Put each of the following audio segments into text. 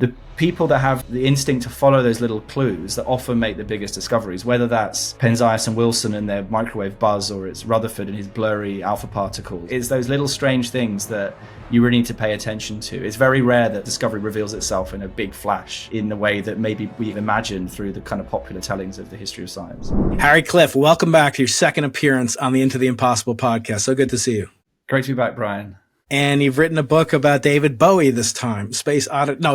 the people that have the instinct to follow those little clues that often make the biggest discoveries, whether that's Penzias and Wilson and their microwave buzz, or it's Rutherford and his blurry alpha particles. It's those little strange things that you really need to pay attention to. It's very rare that discovery reveals itself in a big flash in the way that maybe we've imagined through the kind of popular tellings of the history of science. Harry Cliff, welcome back to your second appearance on the Into the Impossible podcast. So good to see you. Great to be back, Brian. And you've written a book about David Bowie this time, Space Oddities.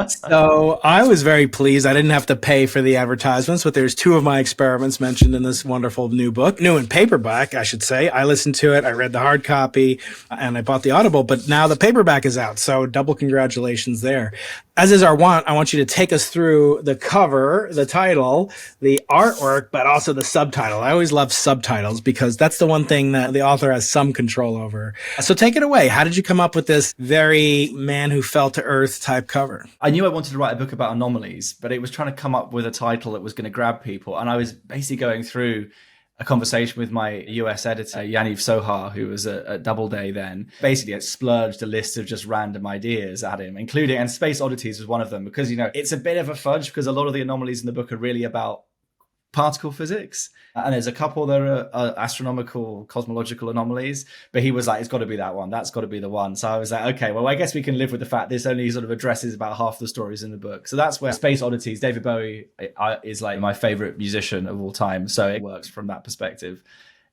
So I was very pleased. I didn't have to pay for the advertisements, but there's two of my experiments mentioned in this wonderful new book. New in paperback, I should say. I listened to it. I read the hard copy and I bought the Audible, but now the paperback is out. So double congratulations there. As is our want, I want you to take us through the cover, the title, the artwork, but also the subtitle. I always love subtitles because that's the one thing that the author has some control over. So take it away. How did you come up with this very man who fell to earth type cover? I knew I wanted to write a book about anomalies, but it was trying to come up with a title that was going to grab people. And I was basically going through a conversation with my US editor, Yaniv Sohar, who was at Doubleday then. Basically, it splurged a list of just random ideas at him, including, and Space Oddities was one of them, because, it's a bit of a fudge because a lot of the anomalies in the book are really about particle physics. And there's a couple that are astronomical, cosmological anomalies. But he was like, it's got to be that one. That's got to be the one. So I was like, okay, well, I guess we can live with the fact this only sort of addresses about half the stories in the book. So that's where Space Oddities, David Bowie is like my favorite musician of all time. So it works from that perspective.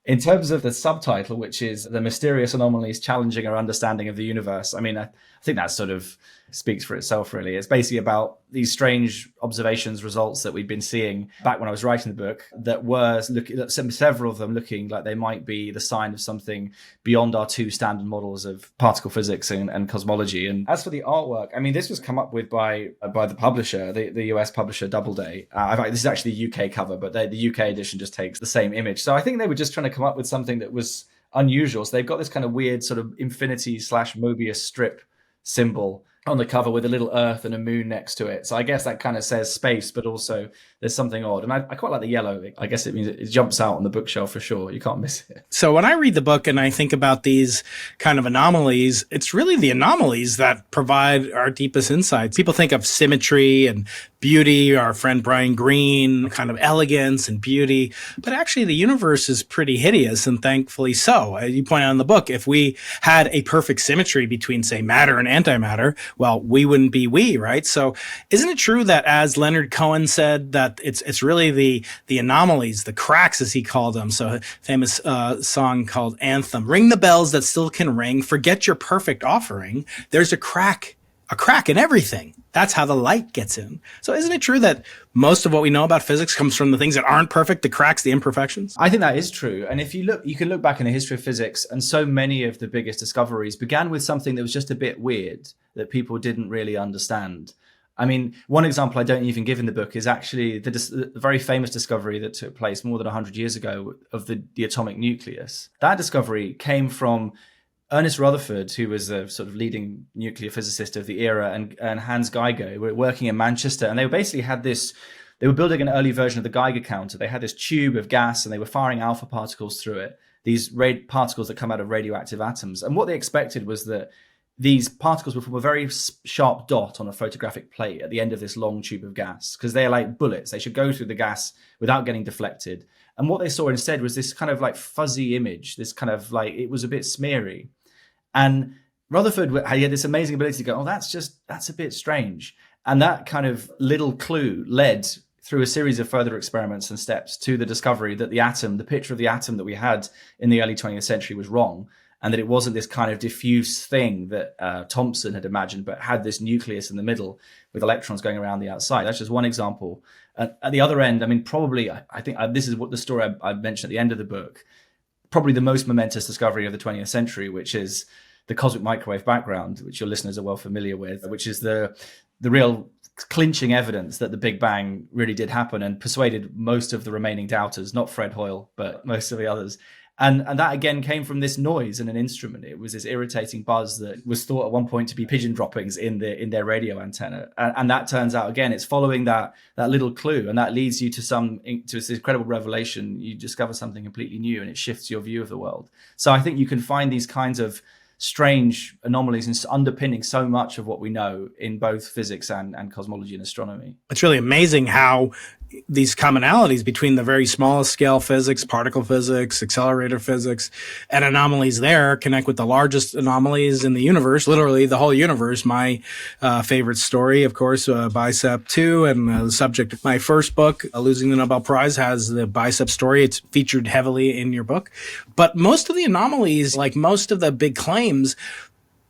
In terms of the subtitle, which is The Mysterious Anomalies Challenging Our Understanding of the Universe, I mean, I think that sort of speaks for itself, really. It's basically about these strange observations, results that we'd been seeing back when I was writing the book that were several of them looking like they might be the sign of something beyond our two standard models of particle physics and cosmology. And as for the artwork, I mean, this was come up with by the publisher, the US publisher Doubleday. In fact, this is actually the UK cover, but the UK edition just takes the same image. So I think they were just trying to come up with something that was unusual. So they've got this kind of weird sort of infinity/Mobius strip symbol on the cover with a little earth and a moon next to it. So I guess that kind of says space, but also there's something odd. And I quite like the yellow. I guess it means it jumps out on the bookshelf for sure. You can't miss it. So when I read the book and I think about these kind of anomalies, it's really the anomalies that provide our deepest insights. People think of symmetry and beauty, our friend Brian Greene, kind of elegance and beauty. But actually the universe is pretty hideous, and thankfully so. As you point out in the book, if we had a perfect symmetry between, say, matter and antimatter, well, we wouldn't be we, right? So isn't it true that, as Leonard Cohen said, that it's really the anomalies, the cracks, as he called them. So a famous song called Anthem. Ring the bells that still can ring. Forget your perfect offering. There's a crack in everything. That's how the light gets in. So isn't it true that most of what we know about physics comes from the things that aren't perfect, the cracks, the imperfections? I think that is true. And if you look, you can look back in the history of physics, and so many of the biggest discoveries began with something that was just a bit weird that people didn't really understand. I mean, one example I don't even give in the book is actually the very famous discovery that took place more than 100 years ago of the atomic nucleus. That discovery came from Ernest Rutherford, who was the sort of leading nuclear physicist of the era, and Hans Geiger, who were working in Manchester. And they basically had this, they were building an early version of the Geiger counter. They had this tube of gas and they were firing alpha particles through it, these particles that come out of radioactive atoms. And what they expected was that these particles would form a very sharp dot on a photographic plate at the end of this long tube of gas, because they're like bullets. They should go through the gas without getting deflected. And what they saw instead was this kind of like fuzzy image, this kind of like, it was a bit smeary. And Rutherford had this amazing ability to go, oh, that's a bit strange. And that kind of little clue led through a series of further experiments and steps to the discovery that the atom, the picture of the atom that we had in the early 20th century was wrong. And that it wasn't this kind of diffuse thing that Thomson had imagined, but had this nucleus in the middle with electrons going around the outside. That's just one example. At the other end, I mean, probably, I think this is what the story I mentioned at the end of the book, probably the most momentous discovery of the 20th century, which is the cosmic microwave background, which your listeners are well familiar with, which is the real clinching evidence that the Big Bang really did happen and persuaded most of the remaining doubters, not Fred Hoyle, but most of the others. And that again came from this noise in an instrument. It was this irritating buzz that was thought at one point to be pigeon droppings in their radio antenna. And that turns out, again, it's following that little clue, and that leads you to this incredible revelation. You discover something completely new and it shifts your view of the world. So I think you can find these kinds of strange anomalies and underpinning so much of what we know in both physics and cosmology and astronomy. It's really amazing how these commonalities between the very smallest scale physics, particle physics, accelerator physics, and anomalies there connect with the largest anomalies in the universe, literally the whole universe. My favorite story, of course, Bicep 2, and the subject of my first book, Losing the Nobel Prize, has the Bicep story. It's featured heavily in your book. But most of the anomalies, like most of the big claims,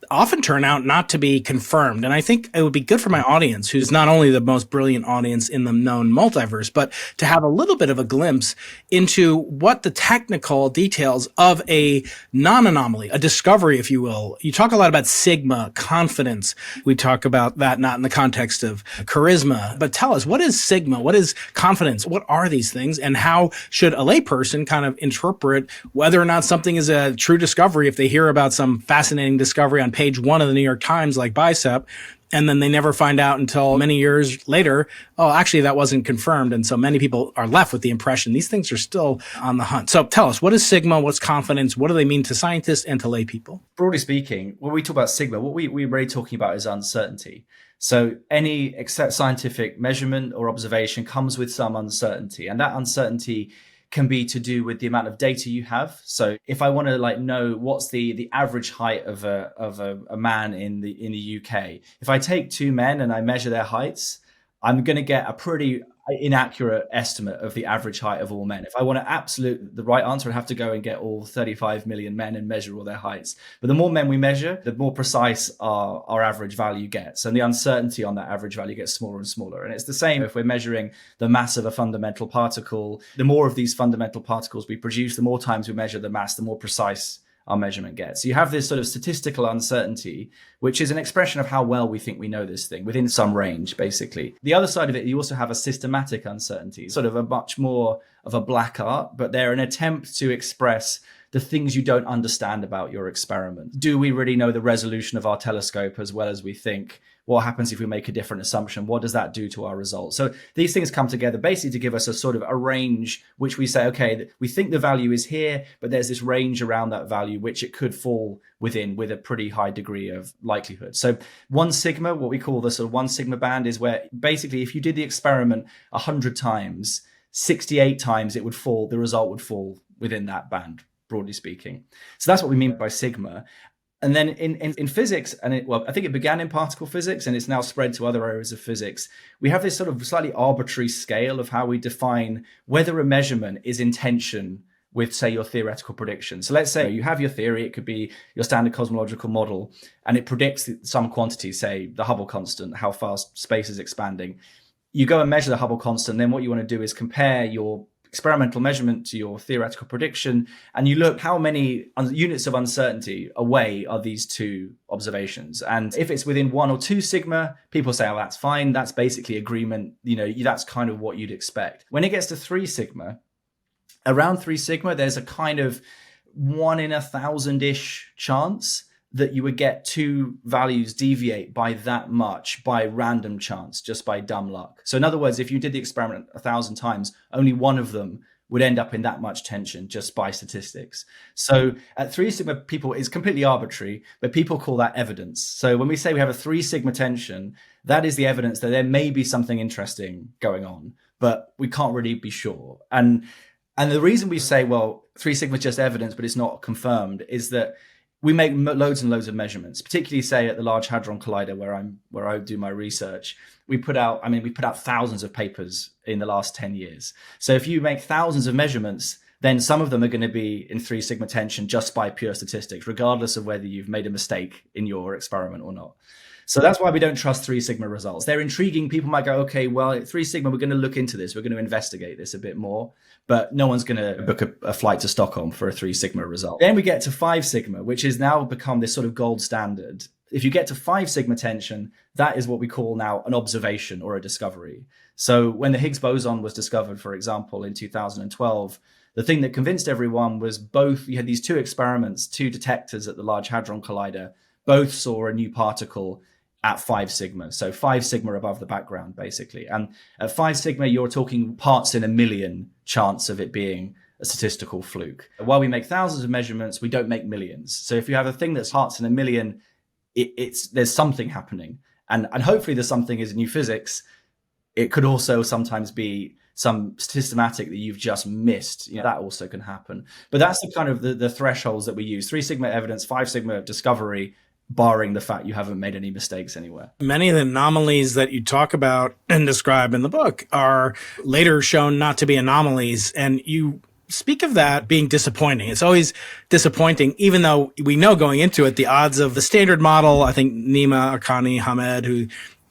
often turn out not to be confirmed. And I think it would be good for my audience, who's not only the most brilliant audience in the known multiverse, but to have a little bit of a glimpse into what the technical details of a non-anomaly, a discovery, if you will. You talk a lot about sigma, confidence. We talk about that not in the context of charisma, but tell us, what is sigma? What is confidence? What are these things? And how should a layperson kind of interpret whether or not something is a true discovery if they hear about some fascinating discovery on page 1 of the New York Times, like Bicep, and then they never find out until many years later, oh, actually, that wasn't confirmed. And so many people are left with the impression these things are still on the hunt. So tell us, what is sigma? What's confidence? What do they mean to scientists and to lay people? Broadly speaking, when we talk about sigma, what we're really talking about is uncertainty. So any scientific measurement or observation comes with some uncertainty, and that uncertainty can be to do with the amount of data you have. So if I want to know what's the average height of a man in the UK, if I take two men and I measure their heights, I'm going to get a pretty inaccurate estimate of the average height of all men. If I want the right answer, I have to go and get all 35 million men and measure all their heights. But the more men we measure, the more precise our average value gets. And the uncertainty on that average value gets smaller and smaller. And it's the same if we're measuring the mass of a fundamental particle. The more of these fundamental particles we produce, the more times we measure the mass, the more precise our measurement gets. So you have this sort of statistical uncertainty, which is an expression of how well we think we know this thing within some range, basically. The other side of it, you also have a systematic uncertainty, sort of a much more of a black art, but they're an attempt to express the things you don't understand about your experiment. Do we really know the resolution of our telescope as well as we think? What happens if we make a different assumption? What does that do to our results? So these things come together basically to give us a sort of a range, which we say, okay, we think the value is here, but there's this range around that value, which it could fall within with a pretty high degree of likelihood. So 1 sigma, what we call the sort of 1 sigma band, is where basically if you did the experiment 100 times, 68 times the result would fall within that band, broadly speaking. So that's what we mean by sigma. And then in physics, I think it began in particle physics and it's now spread to other areas of physics. We have this sort of slightly arbitrary scale of how we define whether a measurement is in tension with, say, your theoretical prediction. So let's say you have your theory, it could be your standard cosmological model, and it predicts some quantity, say the Hubble constant, how fast space is expanding. You go and measure the Hubble constant, then what you want to do is compare your experimental measurement to your theoretical prediction, and you look how many units of uncertainty away are these two observations. And if it's within 1 or 2 sigma, people say, oh, that's fine. That's basically agreement. That's kind of what you'd expect. When it gets to 3 sigma, around 3 sigma, there's a kind of 1 in 1,000-ish chance that you would get 2 values deviate by that much by random chance, just by dumb luck. So in other words, if you did the experiment 1,000 times, only one of them would end up in that much tension just by statistics. So at 3 sigma, it's completely arbitrary, but people call that evidence. So when we say we have a 3 sigma tension, that is the evidence that there may be something interesting going on, but we can't really be sure. And the reason we say, well, 3 sigma is just evidence, but it's not confirmed, is that we make loads and loads of measurements, particularly say at the Large Hadron Collider where I do my research. We put out thousands of papers in the last 10 years. So if you make thousands of measurements, then some of them are going to be in 3 sigma tension just by pure statistics, regardless of whether you've made a mistake in your experiment or not. So that's why we don't trust 3 sigma results. They're intriguing. People might go, okay, well, at 3 sigma, we're going to look into this. We're going to investigate this a bit more, but no one's going to book a flight to Stockholm for a 3 sigma result. Then we get to 5 sigma, which has now become this sort of gold standard. If you get to 5 sigma tension, that is what we call now an observation or a discovery. So when the Higgs boson was discovered, for example, in 2012, the thing that convinced everyone was you had these 2 experiments, 2 detectors at the Large Hadron Collider, both saw a new particle at 5 sigma. So 5 sigma above the background, basically. And at 5 sigma, you're talking parts in a million chance of it being a statistical fluke. While we make thousands of measurements, we don't make millions. So if you have a thing that's parts in a million, there's something happening. And hopefully there's something is new physics. It could also sometimes be some systematic that you've just missed. That also can happen. But that's the kind of the thresholds that we use. 3 sigma evidence, 5 sigma discovery, barring the fact you haven't made any mistakes anywhere. Many of the anomalies that you talk about and describe in the book are later shown not to be anomalies. And you speak of that being disappointing. It's always disappointing, even though we know going into it, the odds of the standard model, I think Nima Akani Hamed, who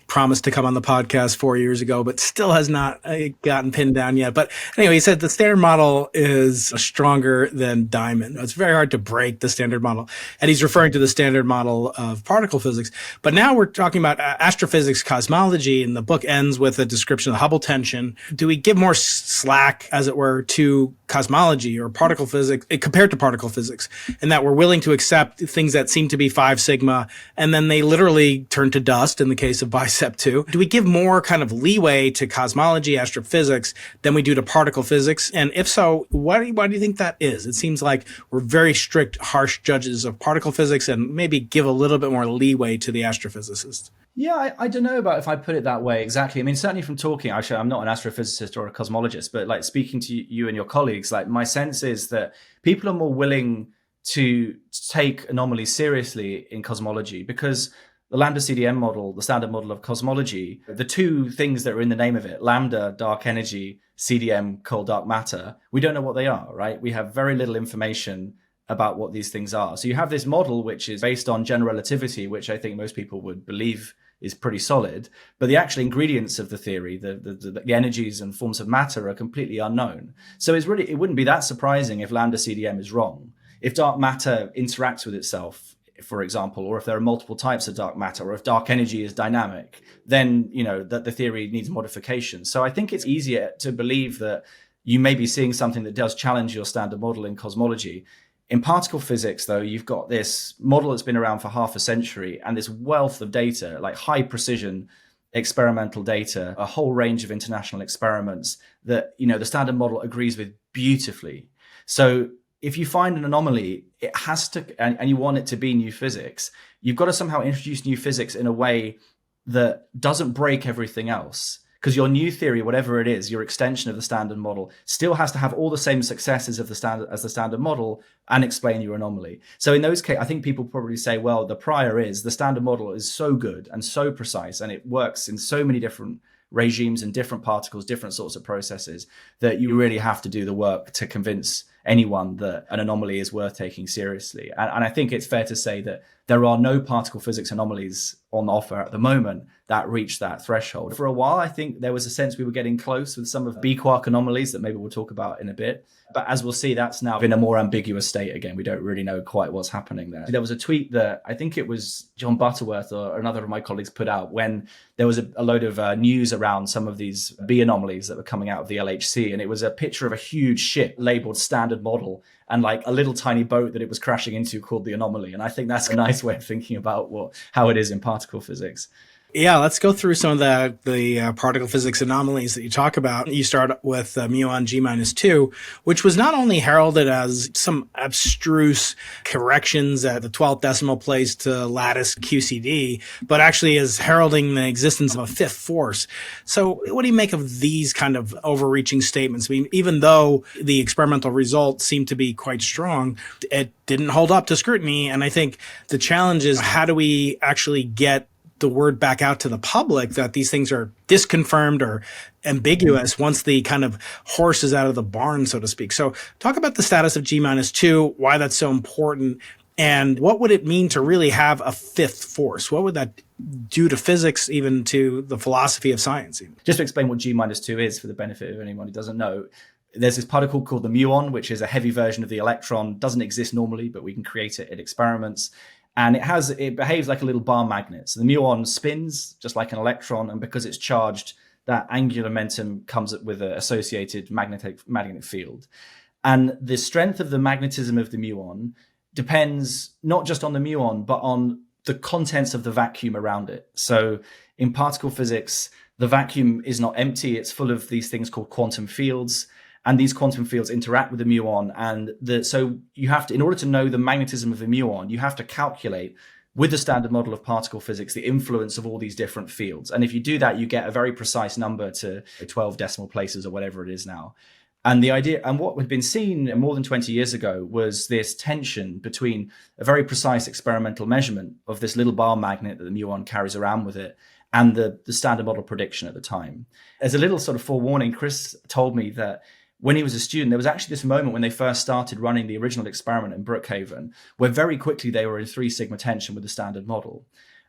promised to come on the podcast 4 years ago, but still has not gotten pinned down yet. But anyway, he said the standard model is stronger than diamond. It's very hard to break the standard model. And he's referring to the standard model of particle physics. But now we're talking about astrophysics cosmology, and the book ends with a description of the Hubble tension. Do we give more slack, as it were, to cosmology or particle physics compared to particle physics, and that we're willing to accept things that seem to be 5 sigma, and then they literally turn to dust in the case of BICEP 2? Do we give more kind of leeway to cosmology, astrophysics, than we do to particle physics? And if so, why do you think that is? It seems like we're very strict, harsh judges of particle physics and maybe give a little bit more leeway to the astrophysicists. Yeah, I don't know about if I put it that way exactly. I mean, certainly from talking, actually, I'm not an astrophysicist or a cosmologist, but like speaking to you and your colleagues, like my sense is that people are more willing to take anomalies seriously in cosmology because the lambda CDM model, the standard model of cosmology, the two things that are in the name of it, lambda, dark energy, CDM, cold dark matter, we don't know what they are, right? We have very little information about what these things are. So you have this model, which is based on general relativity, which I think most people would believe is pretty solid, but the actual ingredients of the theory, the energies and forms of matter are completely unknown. So it wouldn't be that surprising if lambda CDM is wrong. If dark matter interacts with itself, for example, or if there are multiple types of dark matter, or if dark energy is dynamic, then that the theory needs modification. So I think it's easier to believe that you may be seeing something that does challenge your standard model in cosmology. In particle physics, though, you've got this model that's been around for half a century and this wealth of data, like high precision experimental data, a whole range of international experiments that, the standard model agrees with beautifully. So if you find an anomaly, it has to, and you want it to be new physics, you've got to somehow introduce new physics in a way that doesn't break everything else. Because your new theory, whatever it is, your extension of the standard model, still has to have all the same successes of the standard model and explain your anomaly. So in those cases, I think people probably say, well, the prior is the standard model is so good and so precise, and it works in so many different regimes and different particles, different sorts of processes, that you really have to do the work to convince anyone that an anomaly is worth taking seriously. And I think it's fair to say that there are no particle physics anomalies on offer at the moment that reach that threshold. For a while, I think there was a sense we were getting close with some of B quark anomalies that maybe we'll talk about in a bit. But as we'll see, that's now in a more ambiguous state again. We don't really know quite what's happening there. There was a tweet that I think it was John Butterworth or another of my colleagues put out when there was a load of news around some of these B anomalies that were coming out of the LHC. And it was a picture of a huge ship labeled standard model and like a little tiny boat that it was crashing into called the anomaly. And I think that's a nice way of thinking about how it is in particle physics. Yeah, let's go through some of the particle physics anomalies that you talk about. You start with Muon G-2, which was not only heralded as some abstruse corrections at the 12th decimal place to lattice QCD, but actually is heralding the existence of a fifth force. So what do you make of these kind of overreaching statements? I mean, even though the experimental results seem to be quite strong, it didn't hold up to scrutiny. And I think the challenge is, how do we actually get the word back out to the public that these things are disconfirmed or ambiguous once the kind of horse is out of the barn, so to speak. So talk about the status of G-2, why that's so important, and what would it mean to really have a fifth force? What would that do to physics, even to the philosophy of science? Just to explain what G-2 is for the benefit of anyone who doesn't know, there's this particle called the muon, which is a heavy version of the electron. Doesn't exist normally, but we can create it in experiments. And it behaves like a little bar magnet. So the muon spins just like an electron, and because it's charged, that angular momentum comes with an associated magnetic field. And the strength of the magnetism of the muon depends not just on the muon, but on the contents of the vacuum around it. So in particle physics, the vacuum is not empty. It's full of these things called quantum fields. and these quantum fields interact with the muon. And so you have to, in order to know the magnetism of the muon, you have to calculate with the standard model of particle physics the influence of all these different fields. And if you do that, you get a very precise number to 12 decimal places or whatever it is now. And the idea, and what had been seen more than 20 years ago, was this tension between a very precise experimental measurement of this little bar magnet that the muon carries around with it and the standard model prediction at the time. As a little sort of forewarning, Chris told me that when he was a student, there was actually this moment when they first started running the original experiment in Brookhaven, where very quickly they were in 3 sigma tension with the standard model.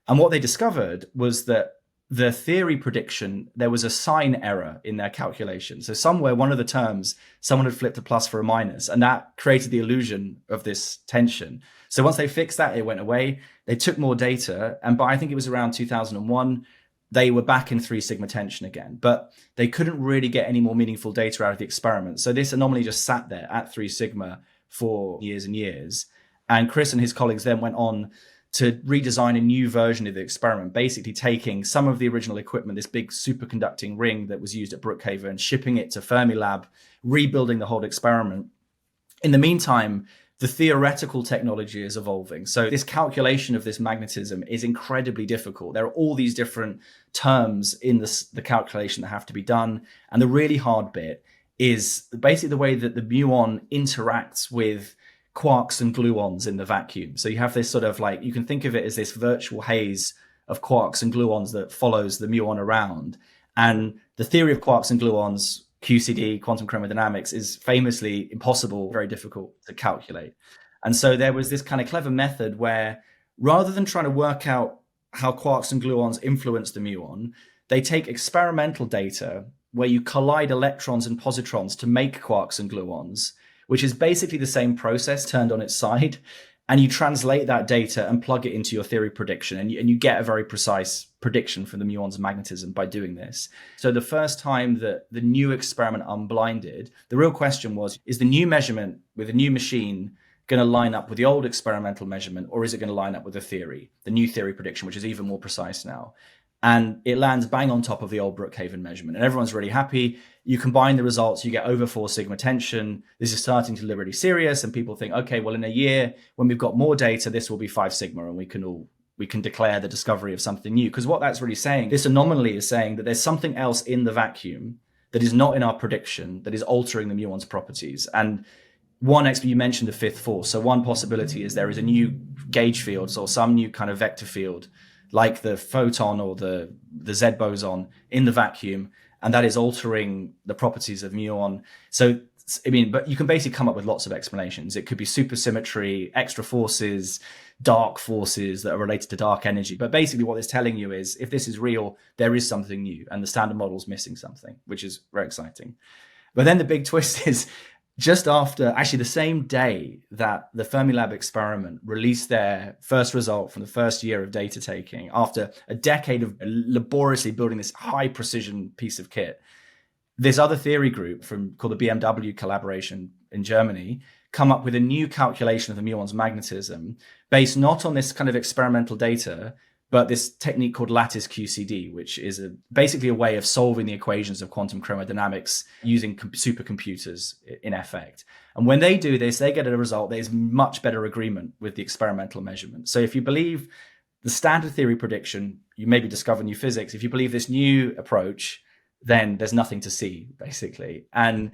And what they discovered was that the theory prediction, there was a sign error in their calculation. So somewhere, one of the terms, someone had flipped a plus for a minus, and that created the illusion of this tension. So once they fixed that, it went away. They took more data, and by I think it was around 2001, they were back in 3 sigma tension again, but they couldn't really get any more meaningful data out of the experiment. So this anomaly just sat there at 3 sigma for years and years. And Chris and his colleagues then went on to redesign a new version of the experiment, basically taking some of the original equipment, this big superconducting ring that was used at Brookhaven, shipping it to Fermilab, rebuilding the whole experiment. In the meantime, the theoretical technology is evolving. So this calculation of this magnetism is incredibly difficult. There are all these different terms in the calculation that have to be done. And the really hard bit is basically the way that the muon interacts with quarks and gluons in the vacuum. So you have this sort of like, you can think of it as this virtual haze of quarks and gluons that follows the muon around. And the theory of quarks and gluons, QCD, quantum chromodynamics, is famously impossible, very difficult to calculate. And so there was this kind of clever method where rather than trying to work out how quarks and gluons influence the muon, they take experimental data where you collide electrons and positrons to make quarks and gluons, which is basically the same process turned on its side. And you translate that data and plug it into your theory prediction. And you get a very precise prediction for the muon's magnetism by doing this. So the first time that the new experiment unblinded, the real question was, is the new measurement with a new machine going to line up with the old experimental measurement, or is it going to line up with the new theory prediction, which is even more precise now? And it lands bang on top of the old Brookhaven measurement. And everyone's really happy. You combine the results, you get over 4 sigma tension. This is starting to look really serious. And people think, okay, well, in a year, when we've got more data, this will be 5 sigma and we can declare the discovery of something new. Because what that's really saying, this anomaly is saying that there's something else in the vacuum that is not in our prediction that is altering the muon's properties. And you mentioned the 5th force. So one possibility is there is a new gauge field, or some new kind of vector field, like the photon or the Z boson in the vacuum, and that is altering the properties of muon. So, but you can basically come up with lots of explanations. It could be supersymmetry, extra forces, dark forces that are related to dark energy. But basically what it's telling you is, if this is real, there is something new, and the standard model is missing something, which is very exciting. But then the big twist is, just after, actually the same day that the Fermilab experiment released their first result from the first year of data taking, after a decade of laboriously building this high precision piece of kit, this other theory group called the BMW collaboration in Germany come up with a new calculation of the muon's magnetism based not on this kind of experimental data, but this technique called lattice QCD, which is basically a way of solving the equations of quantum chromodynamics using supercomputers in effect. And when they do this, they get a result that is much better agreement with the experimental measurement. So if you believe the standard theory prediction, you maybe discover new physics. If you believe this new approach, then there's nothing to see, basically. And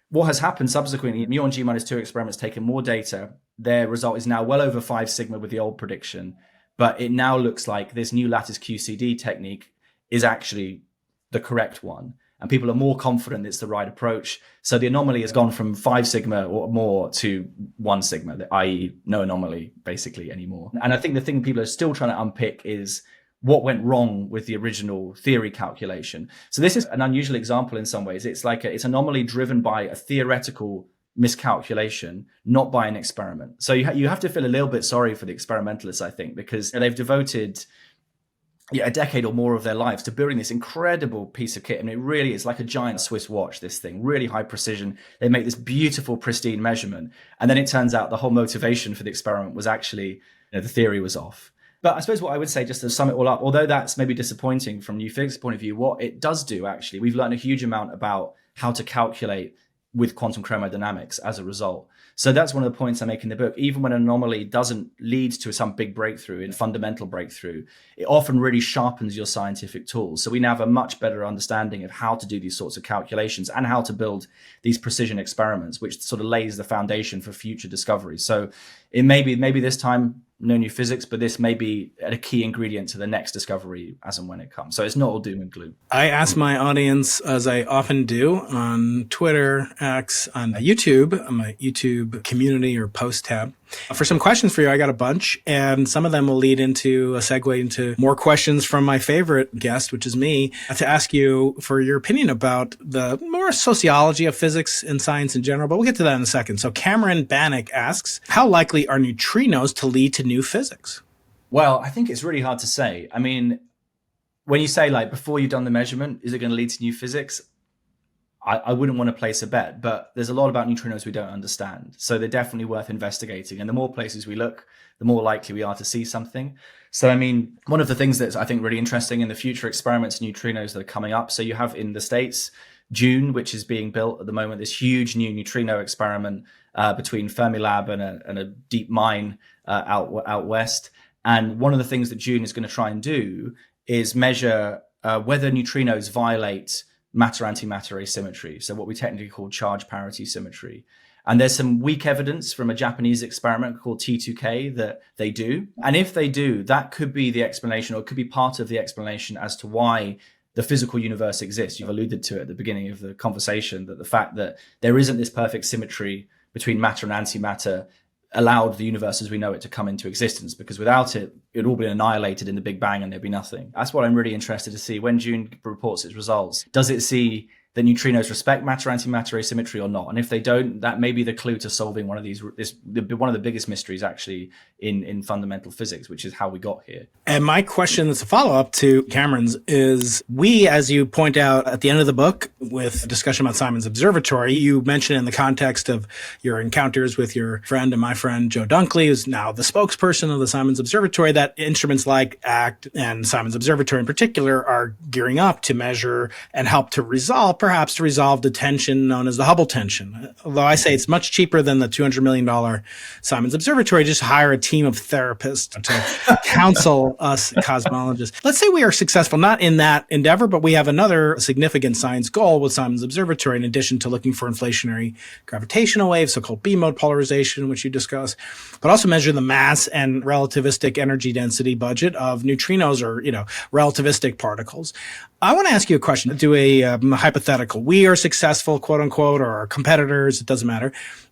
what has happened subsequently, Muon G-2 experiments taken more data. Their result is now well over 5 sigma with the old prediction. But it now looks like this new lattice QCD technique is actually the correct one. And people are more confident it's the right approach. So the anomaly has gone from 5 sigma or more to 1 sigma, i.e. no anomaly basically anymore. And I think the thing people are still trying to unpick is what went wrong with the original theory calculation. So this is an unusual example in some ways. It's like it's anomaly driven by a theoretical miscalculation, not by an experiment. So you have to feel a little bit sorry for the experimentalists, I think, because they've devoted a decade or more of their lives to building this incredible piece of kit. And it really is like a giant Swiss watch, this thing, really high precision. They make this beautiful, pristine measurement. And then it turns out the whole motivation for the experiment was actually, the theory was off. But I suppose what I would say, just to sum it all up, although that's maybe disappointing from new physics point of view, what it does do, actually, we've learned a huge amount about how to calculate with quantum chromodynamics as a result. So that's one of the points I make in the book. Even when an anomaly doesn't lead to some big breakthrough, in fundamental breakthrough, it often really sharpens your scientific tools. So we now have a much better understanding of how to do these sorts of calculations and how to build these precision experiments, which sort of lays the foundation for future discoveries. So it maybe this time no new physics, but this may be a key ingredient to the next discovery as and when it comes. So it's not all doom and gloom. I ask my audience, as I often do on Twitter, X, on YouTube, on my YouTube community or post tab, for some questions for you. I got a bunch, and some of them will lead into a segue into more questions from my favorite guest, which is me, to ask you for your opinion about the more sociology of physics and science in general, but we'll get to that in a second. So Cameron Bannock asks, how likely are neutrinos to lead to new physics? Well, I think it's really hard to say. I mean, when you say like before you've done the measurement, is it going to lead to new physics? I wouldn't want to place a bet, but there's a lot about neutrinos we don't understand. So they're definitely worth investigating. And the more places we look, the more likely we are to see something. So, I mean, one of the things that's, I think, really interesting in the future experiments, neutrinos that are coming up. So you have in the States, June, which is being built at the moment, this huge new neutrino experiment between Fermilab and a deep mine out west. And one of the things that June is going to try and do is measure whether neutrinos violate matter-antimatter asymmetry, so what we technically call charge parity symmetry. And there's some weak evidence from a Japanese experiment called T2K that they do. And if they do, that could be the explanation, or it could be part of the explanation as to why the physical universe exists. You've alluded to it at the beginning of the conversation, that the fact that there isn't this perfect symmetry between matter and antimatter allowed the universe as we know it to come into existence, because without it, it'd all been annihilated in the Big Bang and there'd be nothing. That's what I'm really interested to see when June reports its results. Does it see that neutrinos respect matter-antimatter asymmetry or not? And if they don't, that may be the clue to solving one of the biggest mysteries actually in fundamental physics, which is how we got here. And my question that's a follow-up to Cameron's is, we, as you point out at the end of the book with a discussion about Simon's Observatory, you mention in the context of your encounters with your friend and my friend Joe Dunkley, who's now the spokesperson of the Simon's Observatory, that instruments like ACT and Simon's Observatory in particular are gearing up to measure and help to perhaps to resolve the tension known as the Hubble tension. Although I say it's much cheaper than the $200 million Simon's Observatory, just hire a team of therapists to counsel us cosmologists. Let's say we are successful, not in that endeavor, but we have another significant science goal with Simon's Observatory, in addition to looking for inflationary gravitational waves, so-called B-mode polarization, which you discuss, but also measure the mass and relativistic energy density budget of neutrinos, or, relativistic particles. I want to ask you a question, do a hypothetical. We are successful, quote unquote, or our competitors, it doesn't matter.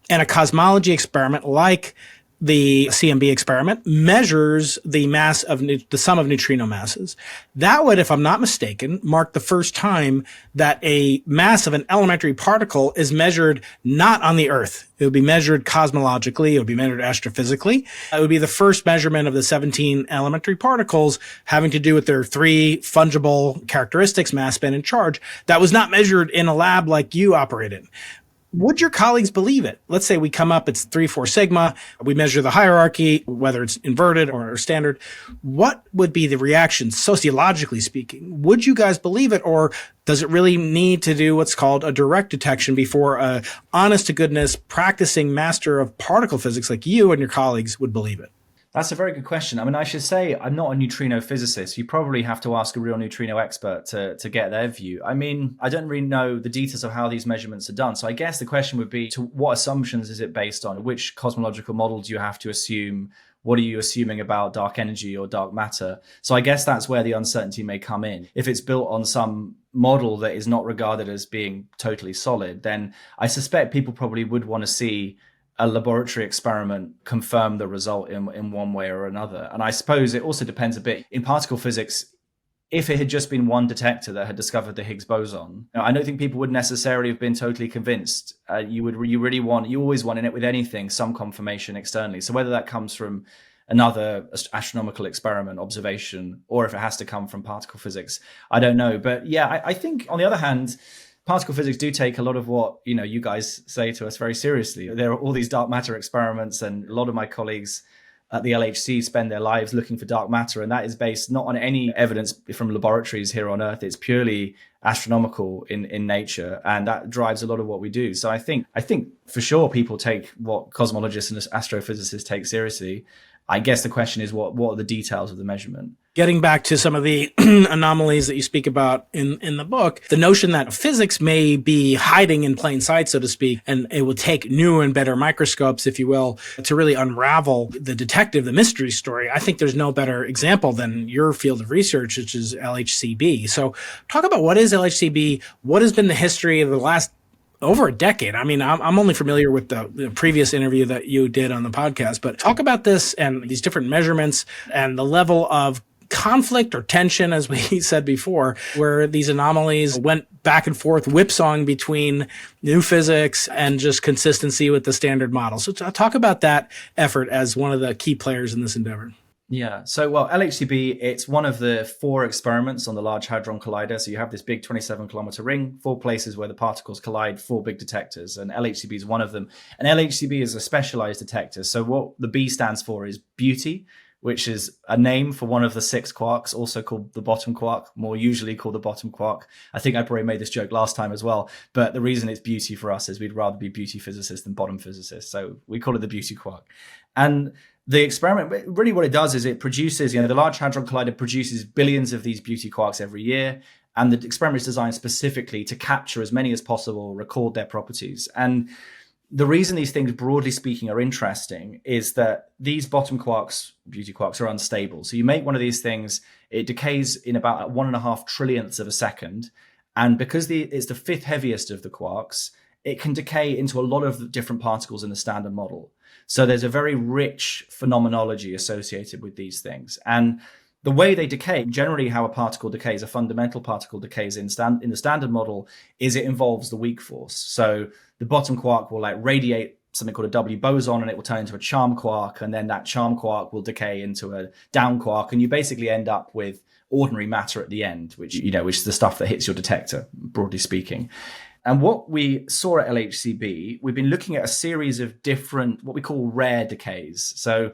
And a cosmology experiment like the CMB experiment measures the mass of the sum of neutrino masses. That would, if I'm not mistaken, mark the first time that a mass of an elementary particle is measured not on the Earth. It would be measured cosmologically. It would be measured astrophysically. It would be the first measurement of the 17 elementary particles having to do with their 3 fungible characteristics, mass, spin, and charge, that was not measured in a lab like you operate in. Would your colleagues believe it? Let's say we come up, it's 3-4 sigma. We measure the hierarchy, whether it's inverted or standard. What would be the reaction, sociologically speaking? Would you guys believe it, or does it really need to do what's called a direct detection before a honest-to-goodness practicing master of particle physics like you and your colleagues would believe it? That's a very good question. I mean, I should say I'm not a neutrino physicist. You probably have to ask a real neutrino expert to get their view. I mean, I don't really know the details of how these measurements are done. So I guess the question would be, to what assumptions is it based on? Which cosmological model do you have to assume? What are you assuming about dark energy or dark matter? So I guess that's where the uncertainty may come in. If it's built on some model that is not regarded as being totally solid, then I suspect people probably would want to see a laboratory experiment confirm the result in one way or another. And I suppose it also depends a bit in particle physics. If it had just been one detector that had discovered the Higgs boson, I don't think people would necessarily have been totally convinced. You always want in it with anything, some confirmation externally. So whether that comes from another astronomical experiment, observation, or if it has to come from particle physics, I don't know. But yeah, I think on the other hand, particle physics do take a lot of what you guys say to us very seriously. There are all these dark matter experiments, and a lot of my colleagues at the LHC spend their lives looking for dark matter. And that is based not on any evidence from laboratories here on Earth. It's purely astronomical in nature. And that drives a lot of what we do. So I think for sure people take what cosmologists and astrophysicists take seriously. I guess the question is, what are the details of the measurement? Getting back to some of the anomalies that you speak about in the book, the notion that physics may be hiding in plain sight, so to speak, and it will take new and better microscopes, if you will, to really unravel the mystery story. I think there's no better example than your field of research, which is LHCb. So talk about what is LHCb, what has been the history of the last over a decade. I mean, I'm only familiar with the previous interview that you did on the podcast, but talk about this and these different measurements and the level of conflict or tension, as we said before, where these anomalies went back and forth, whipsawing between new physics and just consistency with the standard model. So talk about that effort as one of the key players in this endeavor. Yeah. So, well, LHCb, it's one of the 4 experiments on the Large Hadron Collider. So you have this big 27-kilometer ring, 4 places where the particles collide, 4 big detectors, and LHCb is one of them. And LHCb is a specialized detector. So what the B stands for is beauty, which is a name for one of the 6 quarks, also called the bottom quark, more usually called the bottom quark. I think I probably made this joke last time as well. But the reason it's beauty for us is we'd rather be beauty physicists than bottom physicists. So we call it the beauty quark. And the experiment, really what it does is it produces, the Large Hadron Collider produces billions of these beauty quarks every year. And the experiment is designed specifically to capture as many as possible, record their properties. And the reason these things, broadly speaking, are interesting is that these bottom quarks, beauty quarks, are unstable. So you make one of these things, it decays in about 1.5 trillionths of a second. And because it's the 5th heaviest of the quarks, it can decay into a lot of different particles in the standard model. So there's a very rich phenomenology associated with these things. And the way they decay, generally how a particle decays, a fundamental particle decays in the standard model, is it involves the weak force. So the bottom quark will radiate something called a W boson, and it will turn into a charm quark. And then that charm quark will decay into a down quark. And you basically end up with ordinary matter at the end, which is the stuff that hits your detector, broadly speaking. And what we saw at LHCb, we've been looking at a series of different, what we call rare decays. So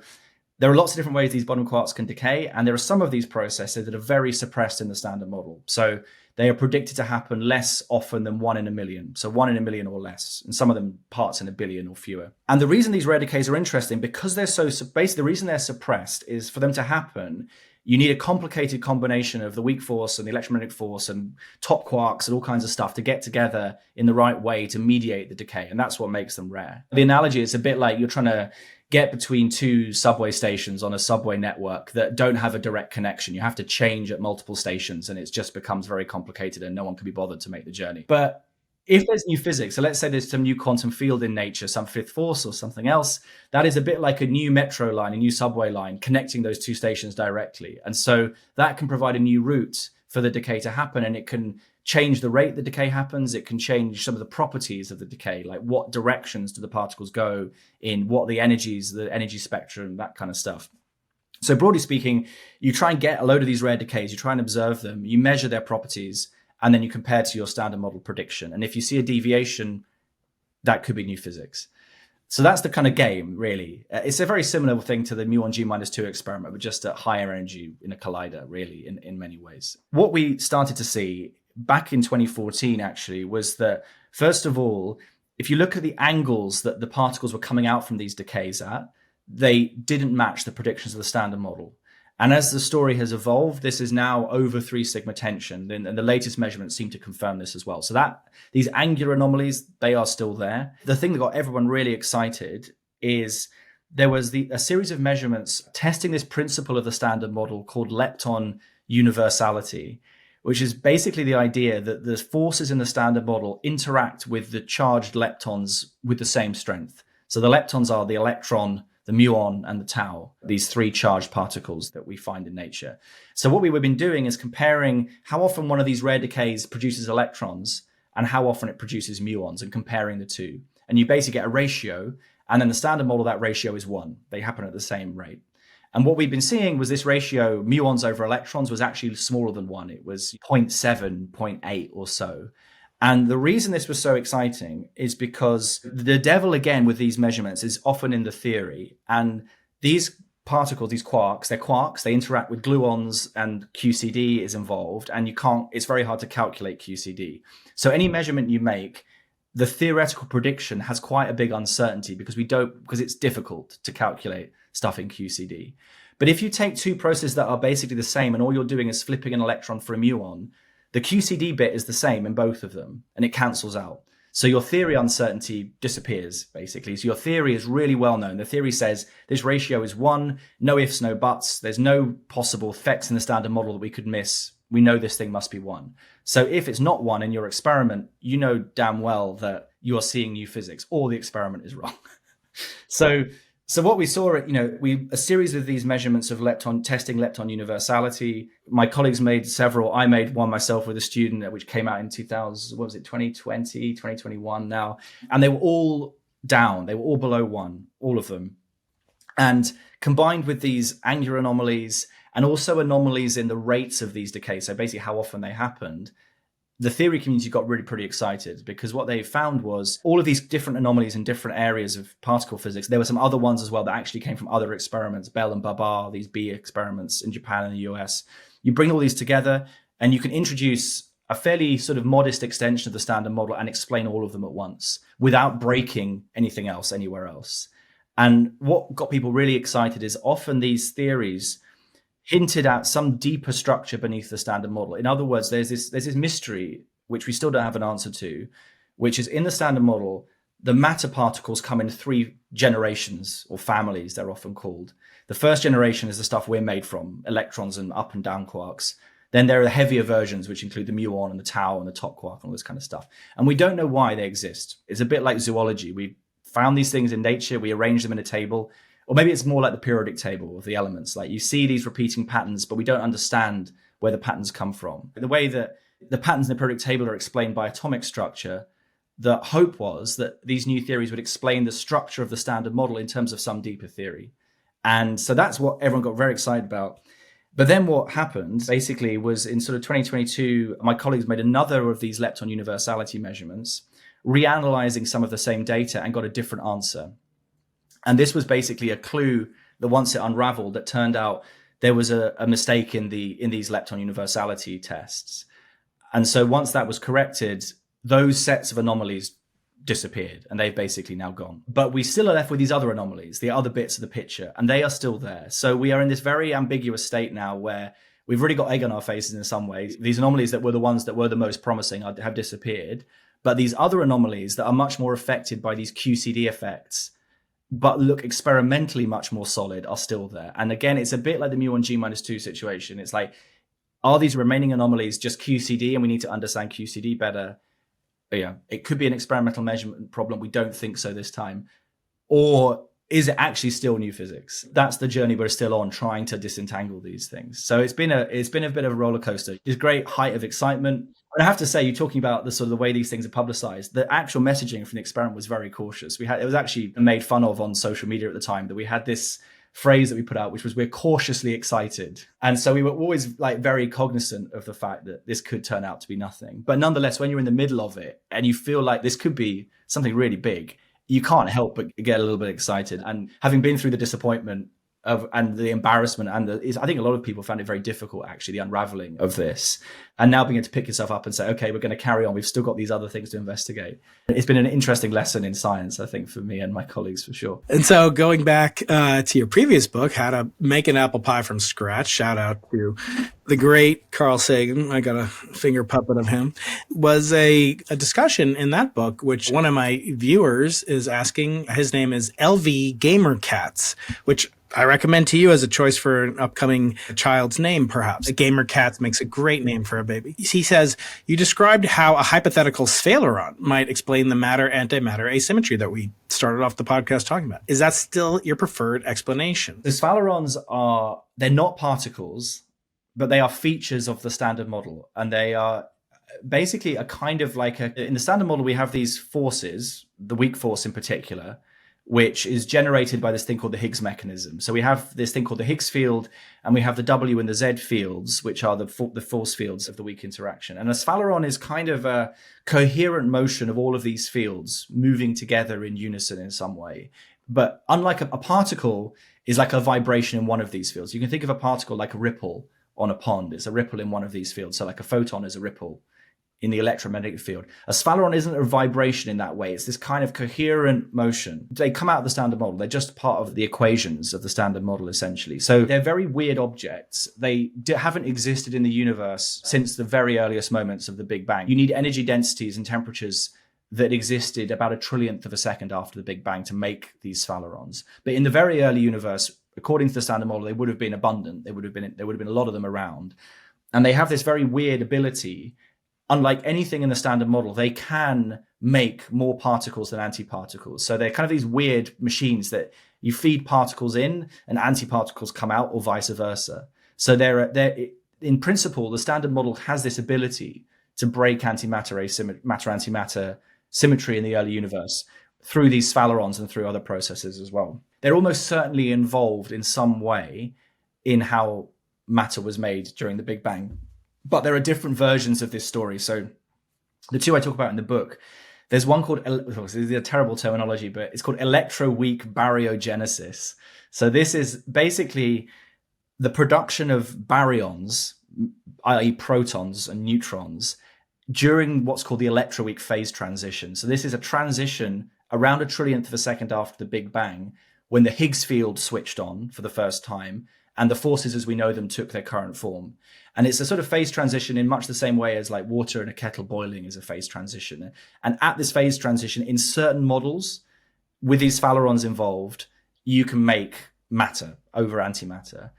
there are lots of different ways these bottom quarks can decay, and there are some of these processes that are very suppressed in the standard model. So they are predicted to happen less often than 1 in a million. So 1 in a million or less, and some of them parts in a billion or fewer. And the reason these rare decays are interesting, because they're basically the reason they're suppressed is for them to happen, you need a complicated combination of the weak force and the electromagnetic force and top quarks and all kinds of stuff to get together in the right way to mediate the decay. And that's what makes them rare. The analogy is a bit like you're trying to get between 2 subway stations on a subway network that don't have a direct connection. You have to change at multiple stations, and it just becomes very complicated and no one can be bothered to make the journey. But if there's new physics, so let's say there's some new quantum field in nature, some 5th force or something else, that is a bit like a new metro line, a new subway line connecting those 2 stations directly. And so that can provide a new route for the decay to happen, and it can change the rate the decay happens. It can change some of the properties of the decay, like what directions do the particles go in, what are the energies, the energy spectrum, that kind of stuff. So broadly speaking, you try and get a load of these rare decays, you try and observe them, you measure their properties, and then you compare to your standard model prediction. And if you see a deviation, that could be new physics. So that's the kind of game, really. It's a very similar thing to the Muon G-2 experiment, but just at higher energy in a collider, really, in many ways. What we started to see back in 2014, actually, was that, first of all, if you look at the angles that the particles were coming out from these decays at, they didn't match the predictions of the standard model. And as the story has evolved, this is now over 3 sigma tension, and the latest measurements seem to confirm this as well. So that these angular anomalies, they are still there. The thing that got everyone really excited is there was a series of measurements testing this principle of the standard model called lepton universality, which is basically the idea that the forces in the standard model interact with the charged leptons with the same strength. So the leptons are the electron, the muon, and the tau, these 3 charged particles that we find in nature. So what we've been doing is comparing how often one of these rare decays produces electrons and how often it produces muons, and comparing the 2. And you basically get a ratio, and then the standard model, that ratio is 1. They happen at the same rate. And what we've been seeing was this ratio, muons over electrons, was actually smaller than 1. It was 0.7, 0.8 or so. And the reason this was so exciting is because the devil, again, with these measurements is often in the theory. And these particles, these quarks, they're quarks, they interact with gluons, and QCD is involved, and it's very hard to calculate QCD. So any measurement you make, the theoretical prediction has quite a big uncertainty because it's difficult to calculate stuff in QCD. But if you take two processes that are basically the same and all you're doing is flipping an electron for a muon, the QCD bit is the same in both of them and it cancels out. So your theory uncertainty disappears, basically. So your theory is really well known. The theory says this ratio is 1, no ifs, no buts. There's no possible effects in the standard model that we could miss. We know this thing must be 1. So if it's not 1 in your experiment, you know damn well that you are seeing new physics or the experiment is wrong. So what we saw, a series of these measurements of testing lepton universality. My colleagues made several. I made one myself with a student, which came out in 2020, 2021 now. And they were all down. They were all below 1, all of them. And combined with these angular anomalies and also anomalies in the rates of these decays, so basically how often they happened, the theory community got really pretty excited because what they found was all of these different anomalies in different areas of particle physics. There were some other ones as well that actually came from other experiments, Bell and Babar, these B experiments in Japan and the US. You bring all these together and you can introduce a fairly sort of modest extension of the standard model and explain all of them at once without breaking anything else anywhere else. And what got people really excited is often these theories hinted at some deeper structure beneath the standard model. In other words, there's this mystery, which we still don't have an answer to, which is in the standard model, the matter particles come in 3 generations or families, they're often called. The first generation is the stuff we're made from, electrons and up and down quarks. Then there are the heavier versions, which include the muon and the tau and the top quark and all this kind of stuff. And we don't know why they exist. It's a bit like zoology. We found these things in nature, we arrange them in a table. Or maybe it's more like the periodic table of the elements. Like you see these repeating patterns, but we don't understand where the patterns come from. The way that the patterns in the periodic table are explained by atomic structure, the hope was that these new theories would explain the structure of the standard model in terms of some deeper theory. And so that's what everyone got very excited about. But then what happened basically was in sort of 2022, my colleagues made another of these lepton universality measurements, reanalyzing some of the same data and got a different answer. And this was basically a clue that once it unraveled, that turned out there was a mistake in these lepton universality tests. And so once that was corrected, those sets of anomalies disappeared and they've basically now gone. But we still are left with these other anomalies, the other bits of the picture, and they are still there. So we are in this very ambiguous state now where we've really got egg on our faces in some ways. These anomalies that were the ones that were the most promising have disappeared. But these other anomalies that are much more affected by these QCD effects but look experimentally much more solid are still there. And again, it's a bit like the Muon G-2 situation. It's like, are these remaining anomalies just QCD and we need to understand QCD better? Yeah, it could be an experimental measurement problem. We don't think so this time. Or is it actually still new physics? That's the journey we're still on, trying to disentangle these things. So it's been a bit of a roller coaster. It's great height of excitement. And I have to say, you're talking about the sort of the way these things are publicized. The actual messaging from the experiment was very cautious. It was actually made fun of on social media at the time that we had this phrase that we put out, which was, we're cautiously excited. And so we were always like very cognizant of the fact that this could turn out to be nothing. But nonetheless, when you're in the middle of it and you feel like this could be something really big, you can't help but get a little bit excited. And having been through the disappointment and the embarrassment, I think a lot of people found it very difficult, actually, the unraveling of this. And now being able to pick yourself up and say, okay, we're going to carry on. We've still got these other things to investigate. It's been an interesting lesson in science, I think, for me and my colleagues, for sure. And so going back to your previous book, How to Make an Apple Pie from Scratch, shout out to the great Carl Sagan, I got a finger puppet of him, was a discussion in that book, which one of my viewers is asking. His name is LV Gamercats, which I recommend to you as a choice for an upcoming child's name, perhaps. Gamer Cats makes a great name for a baby. He says, you described how a hypothetical sphaleron might explain the matter-antimatter asymmetry that we started off the podcast talking about. Is that still your preferred explanation? The sphalerons they're not particles, but they are features of the standard model. And they are basically a kind of like in the standard model, we have these forces, the weak force in particular, which is generated by this thing called the Higgs mechanism. So we have this thing called the Higgs field, and we have the W and the Z fields, which are the force fields of the weak interaction. And a sphaleron is kind of a coherent motion of all of these fields moving together in unison in some way. But unlike a particle, is like a vibration in one of these fields. You can think of a particle like a ripple on a pond. It's a ripple in one of these fields. So like a photon is a ripple in the electromagnetic field. A sphaleron isn't a vibration in that way. It's this kind of coherent motion. They come out of the standard model. They're just part of the equations of the standard model, essentially. So they're very weird objects. They haven't existed in the universe since the very earliest moments of the Big Bang. You need energy densities and temperatures that existed about a trillionth of a second after the Big Bang to make these sphalerons. But in the very early universe, according to the standard model, they would have been abundant. There would have been a lot of them around. And they have this very weird ability. Unlike anything in the standard model, they can make more particles than antiparticles. So they're kind of these weird machines that you feed particles in and antiparticles come out, or vice versa. So they're in principle, the standard model has this ability to break matter-antimatter symmetry in the early universe through these sphalerons and through other processes as well. They're almost certainly involved in some way in how matter was made during the Big Bang. But there are different versions of this story. So the two I talk about in the book, there's one called, this is a terrible terminology, but it's called electroweak baryogenesis. So this is basically the production of baryons, i.e. protons and neutrons, during what's called the electroweak phase transition. So this is a transition around a trillionth of a second after the Big Bang, when the Higgs field switched on for the first time, and the forces as we know them took their current form. And it's a sort of phase transition in much the same way as like water in a kettle boiling is a phase transition. And at this phase transition, in certain models, with these sphalerons involved, you can make matter over antimatter.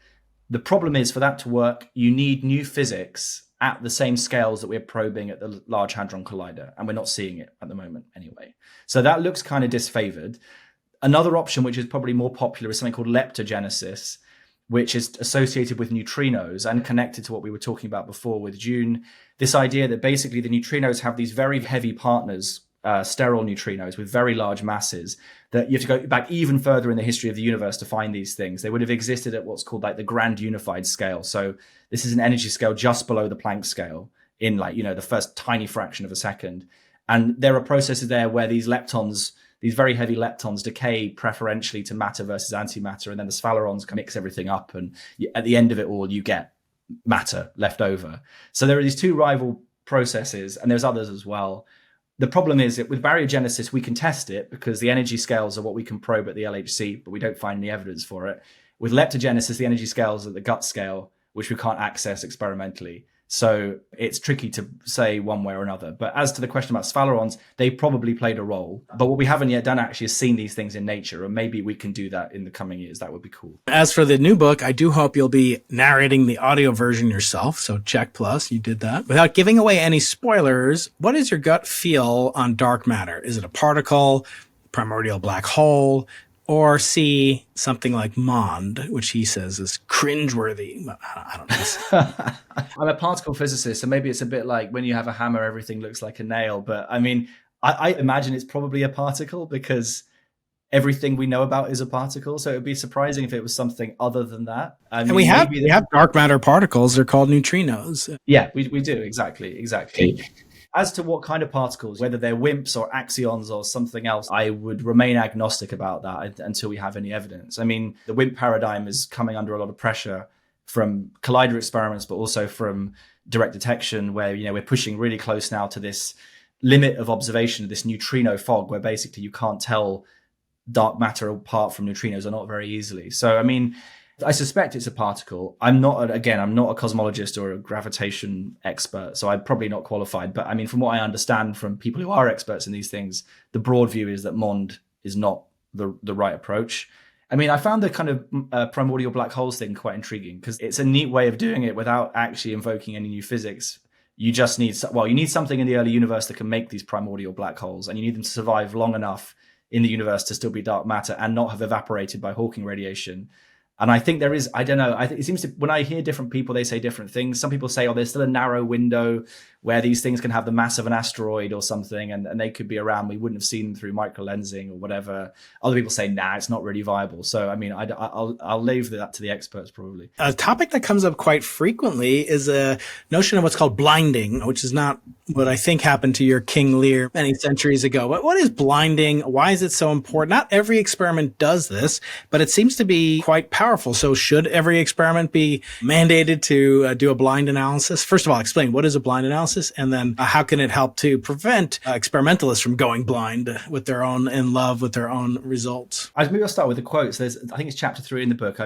The problem is, for that to work, you need new physics at the same scales that we're probing at the Large Hadron Collider. And we're not seeing it at the moment anyway. So that looks kind of disfavored. Another option, which is probably more popular, is something called leptogenesis, which is associated with neutrinos and connected to what we were talking about before with June. This idea that basically the neutrinos have these very heavy partners, sterile neutrinos with very large masses, that you have to go back even further in the history of the universe to find these things. They would have existed at what's called like the grand unified scale. So this is an energy scale just below the Planck scale in like, the first tiny fraction of a second. And there are processes there where these leptons, these very heavy leptons, decay preferentially to matter versus antimatter, and then the sphalerons can mix everything up, and at the end of it all, you get matter left over. So there are these two rival processes, and there's others as well. The problem is that with baryogenesis, we can test it because the energy scales are what we can probe at the LHC, but we don't find any evidence for it. With leptogenesis, the energy scales are at the gut scale, which we can't access experimentally. So it's tricky to say one way or another. But as to the question about sphalerons, they probably played a role. But what we haven't yet done actually is seen these things in nature. And maybe we can do that in the coming years. That would be cool. As for the new book, I do hope you'll be narrating the audio version yourself. So check plus, you did that. Without giving away any spoilers, what is your gut feel on dark matter? Is it a particle, primordial black hole, or C, something like Mond, which he says is cringeworthy? I don't know. I'm a particle physicist, so maybe it's a bit like when you have a hammer, everything looks like a nail. But I mean, I imagine it's probably a particle because everything we know about is a particle. So it would be surprising if it was something other than that. And we have dark matter particles. They're called neutrinos. Yeah, we do. Exactly. As to what kind of particles, whether they're WIMPs or axions or something else, I would remain agnostic about that until we have any evidence. I mean, the WIMP paradigm is coming under a lot of pressure from collider experiments, but also from direct detection, where we're pushing really close now to this limit of observation, this neutrino fog, where basically you can't tell dark matter apart from neutrinos, or not very easily. So, I mean, I suspect it's a particle. I'm not a cosmologist or a gravitation expert, so I'm probably not qualified. But I mean, from what I understand from people who are experts in these things, the broad view is that Mond is not the right approach. I mean, I found the kind of primordial black holes thing quite intriguing because it's a neat way of doing it without actually invoking any new physics. You just need, you need something in the early universe that can make these primordial black holes, and you need them to survive long enough in the universe to still be dark matter and not have evaporated by Hawking radiation. And I think there is, I don't know, it seems to, when I hear different people, they say different things. Some people say, there's still a narrow window where these things can have the mass of an asteroid or something, and they could be around. We wouldn't have seen them through microlensing or whatever. Other people say, it's not really viable. So, I mean, I'll leave that to the experts probably. A topic that comes up quite frequently is a notion of what's called blinding, which is not what I think happened to your King Lear many centuries ago. But what is blinding? Why is it so important? Not every experiment does this, but it seems to be quite powerful. So should every experiment be mandated to do a blind analysis? First of all, explain what is a blind analysis, and then how can it help to prevent experimentalists from going blind with their own, in love with their own results? Maybe I'll start with the quotes. I think it's chapter 3 in the book.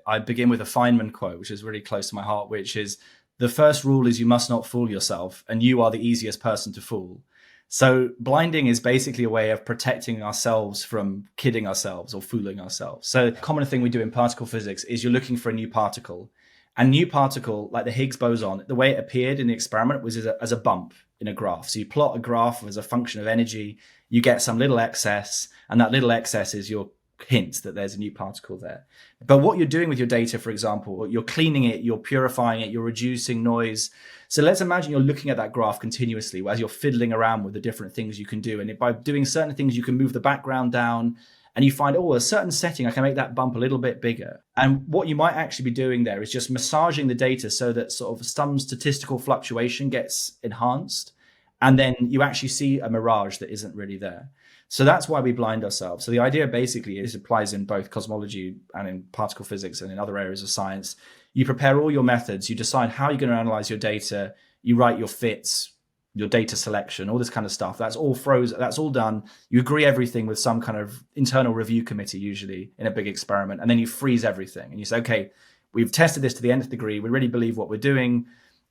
I begin with a Feynman quote, which is really close to my heart, which is, the first rule is you must not fool yourself, and you are the easiest person to fool. So blinding is basically a way of protecting ourselves from kidding ourselves or fooling ourselves. So a common thing we do in particle physics is you're looking for a new particle. And new particle, like the Higgs boson, the way it appeared in the experiment was as a bump in a graph. So you plot a graph as a function of energy, you get some little excess, and that little excess is your hint that there's a new particle there. But what you're doing with your data, for example, you're cleaning it, you're purifying it, you're reducing noise. So let's imagine you're looking at that graph continuously as you're fiddling around with the different things you can do. And by doing certain things, you can move the background down, and you find, a certain setting, I can make that bump a little bit bigger. And what you might actually be doing there is just massaging the data so that sort of some statistical fluctuation gets enhanced. And then you actually see a mirage that isn't really there. So that's why we blind ourselves. So the idea basically is, applies in both cosmology and in particle physics and in other areas of science. You prepare all your methods, you decide how you're going to analyze your data, you write your fits, your data selection, all this kind of stuff. That's all frozen, that's all done. You agree everything with some kind of internal review committee, usually in a big experiment, and then you freeze everything. And you say, okay, we've tested this to the nth degree, we really believe what we're doing.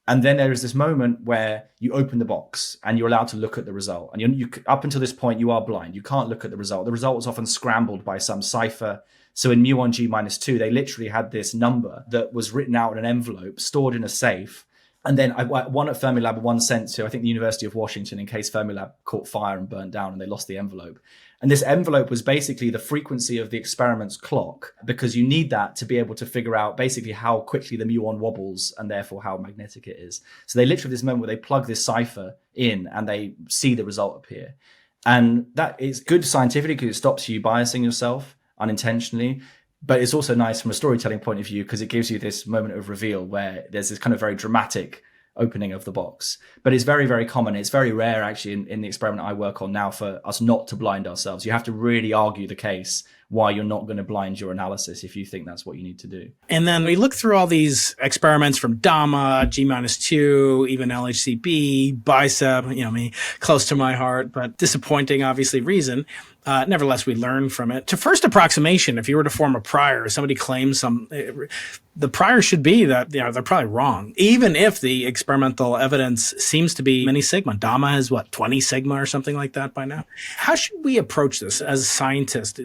And then there is this moment where you open the box and you're allowed to look at the result. And you up until this point, you are blind. You can't look at the result. The result is often scrambled by some cipher. So in Muon G-2, they literally had this number that was written out in an envelope, stored in a safe. And then one at Fermilab, one sent to, I think, the University of Washington in case Fermilab caught fire and burnt down and they lost the envelope. And this envelope was basically the frequency of the experiment's clock, because you need that to be able to figure out basically how quickly the muon wobbles and therefore how magnetic it is. So they literally have this moment where they plug this cipher in and they see the result appear. And that is good scientifically because it stops you biasing yourself unintentionally. But it's also nice from a storytelling point of view because it gives you this moment of reveal where there's this kind of very dramatic opening of the box. But it's very, very common. It's very rare, actually, in the experiment I work on now for us not to blind ourselves. You have to really argue the case why you're not going to blind your analysis if you think that's what you need to do. And then we look through all these experiments from DAMA, G-2, even LHCb, BICEP, close to my heart, but disappointing, obviously, reason. Nevertheless, we learn from it. To first approximation, if you were to form a prior, somebody claims the prior should be that they're probably wrong, even if the experimental evidence seems to be many sigma. DAMA has 20 sigma or something like that by now. How should we approach this as scientists?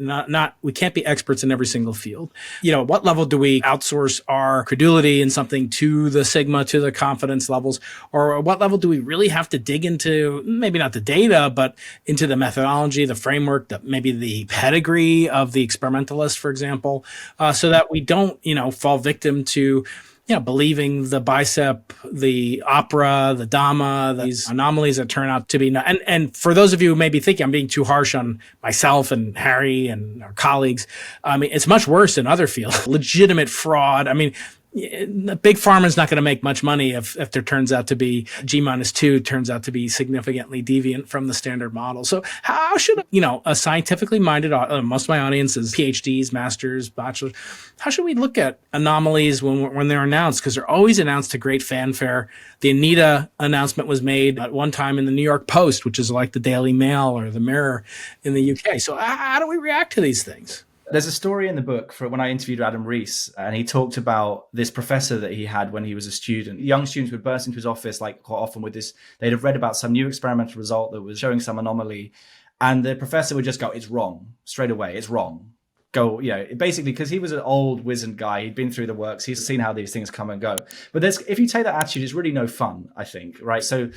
We can't be experts in every single field. What level do we outsource our credulity in something to the sigma, to the confidence levels, or what level do we really have to dig into, maybe not the data, but into the methodology, the framework, maybe the pedigree of the experimentalist, for example, so that we don't, fall victim to, believing the BICEP, the opera, the DAMA, these anomalies that turn out to be not. And for those of you who may be thinking I'm being too harsh on myself and Harry and our colleagues, it's much worse in other fields. Legitimate fraud. Big pharma is not going to make much money if there turns out to be G-2 turns out to be significantly deviant from the standard model. So how should, a scientifically minded, most of my audience is PhDs, masters, bachelors. How should we look at anomalies when they're announced? Because they're always announced to great fanfare. The Anita announcement was made at one time in the New York Post, which is like the Daily Mail or the Mirror in the UK. So how do we react to these things? There's a story in the book for when I interviewed Adam Rees, and he talked about this professor that he had when he was a student. Young students would burst into his office quite often with this. They'd have read about some new experimental result that was showing some anomaly, and the professor would just go, "It's wrong," straight away. "It's wrong." Go, basically because he was an old wizened guy. He'd been through the works. He's seen how these things come and go. But if you take that attitude, it's really no fun, I think, right? So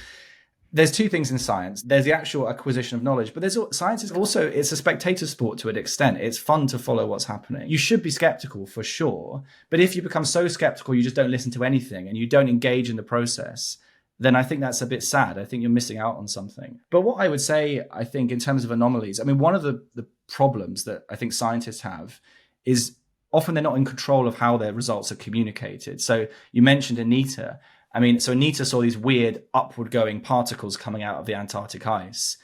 there's two things in science. There's the actual acquisition of knowledge, but science is also, it's a spectator sport to an extent. It's fun to follow what's happening. You should be skeptical for sure, but if you become so skeptical you just don't listen to anything and you don't engage in the process, then I think that's a bit sad. I think you're missing out on something. But what I would say, I think, in terms of anomalies, one of the problems that I think scientists have is often they're not in control of how their results are communicated. So you mentioned Anita. I mean, so Anita saw these weird upward going particles coming out of the Antarctic ice.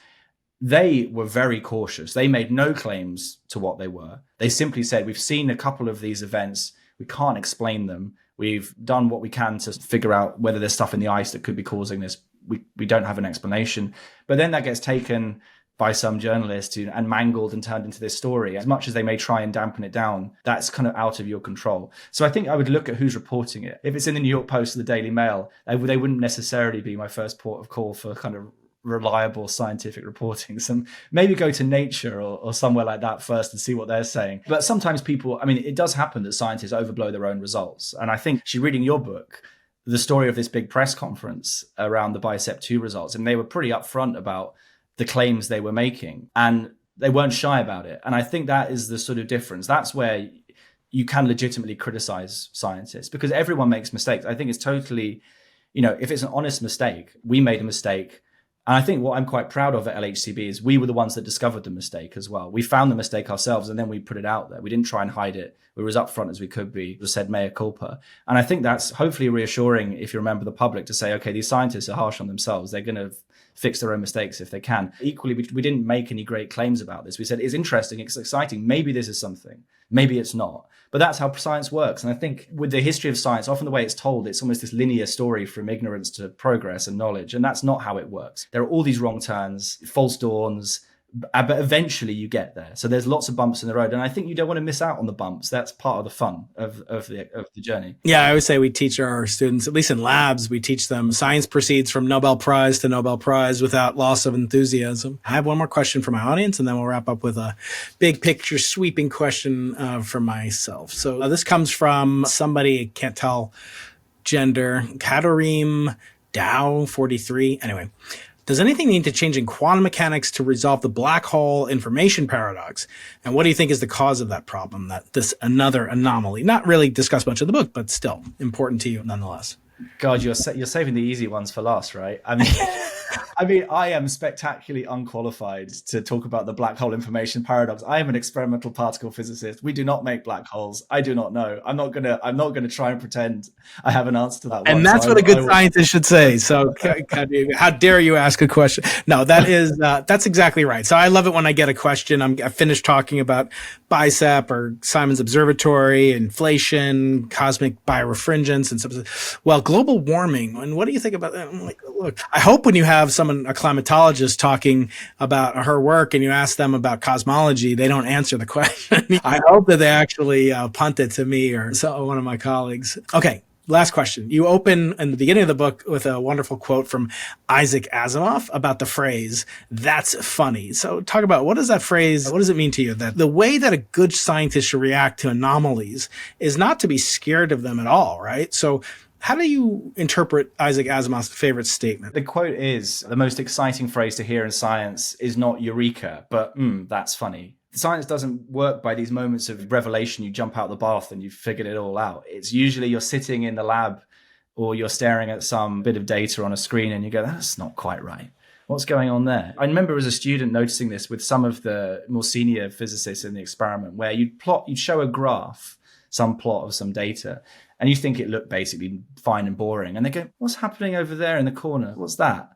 They were very cautious. They made no claims to what they were. They simply said, we've seen a couple of these events. We can't explain them. We've done what we can to figure out whether there's stuff in the ice that could be causing this. We don't have an explanation. But then that gets taken by some journalists and mangled and turned into this story. As much as they may try and dampen it down, that's kind of out of your control. So I think I would look at who's reporting it. If it's in the New York Post or the Daily Mail, they wouldn't necessarily be my first port of call for kind of reliable scientific reporting. So maybe go to Nature or somewhere like that first and see what they're saying. But sometimes people, I mean, it does happen that scientists overblow their own results. And I think she's reading your book, the story of this big press conference around the Bicep 2 results, and they were pretty upfront about the claims they were making, and they weren't shy about it. And I think that is the sort of difference. That's where you can legitimately criticize scientists, because everyone makes mistakes. I think it's totally, if it's an honest mistake, we made a mistake. And I think what I'm quite proud of at LHCb is we were the ones that discovered the mistake as well. We found the mistake ourselves, and then we put it out there. We didn't try and hide it. We were as upfront as we could be. We said mea culpa. And I think that's hopefully reassuring, if you remember, the public, to say, okay, these scientists are harsh on themselves. They're going to fix their own mistakes if they can. Equally, we didn't make any great claims about this. We said, it's interesting, it's exciting. Maybe this is something. Maybe it's not. But that's how science works. And I think with the history of science, often the way it's told, it's almost this linear story from ignorance to progress and knowledge. And that's not how it works. There are all these wrong turns, false dawns, but eventually you get there. So there's lots of bumps in the road. And I think you don't want to miss out on the bumps. That's part of the fun of the journey. Yeah, I always say we teach our students, at least in labs, we teach them science proceeds from Nobel Prize to Nobel Prize without loss of enthusiasm. I have one more question for my audience, and then we'll wrap up with a big picture sweeping question for myself. So this comes from somebody, can't tell gender, Katarim Dow 43. Anyway. Does anything need to change in quantum mechanics to resolve the black hole information paradox? And what do you think is the cause of that problem, that this another anomaly? Not really discussed much in the book, but still important to you nonetheless. God, you're saving the easy ones for last, right? I am spectacularly unqualified to talk about the black hole information paradox. I am an experimental particle physicist. We do not make black holes. I do not know. I'm not gonna try and pretend I have an answer to that. And that's what a good scientist should say. So, how dare you ask a question? No, that's exactly right. So I love it when I get a question. I finished talking about Bicep or Simon's Observatory, inflation, cosmic birefringence, and stuff. Well, global warming. And what do you think about that? I'm like, look, I hope when you have a climatologist talking about her work and you ask them about cosmology, they don't answer the question. I hope that they actually punt it to me or one of my colleagues. Okay. Last question. You open in the beginning of the book with a wonderful quote from Isaac Asimov about the phrase, "That's funny." So talk about, what does that phrase, what does it mean to you? That the way that a good scientist should react to anomalies is not to be scared of them at all, right? So how do you interpret Isaac Asimov's favorite statement? The quote is, the most exciting phrase to hear in science is not eureka, but that's funny. Science doesn't work by these moments of revelation. You jump out the bath and you've figured it all out. It's usually you're sitting in the lab or you're staring at some bit of data on a screen and you go, that's not quite right. What's going on there? I remember as a student noticing this with some of the more senior physicists in the experiment, where you'd show a graph, some plot of some data, and you think it looked basically fine and boring. And they go, what's happening over there in the corner? What's that?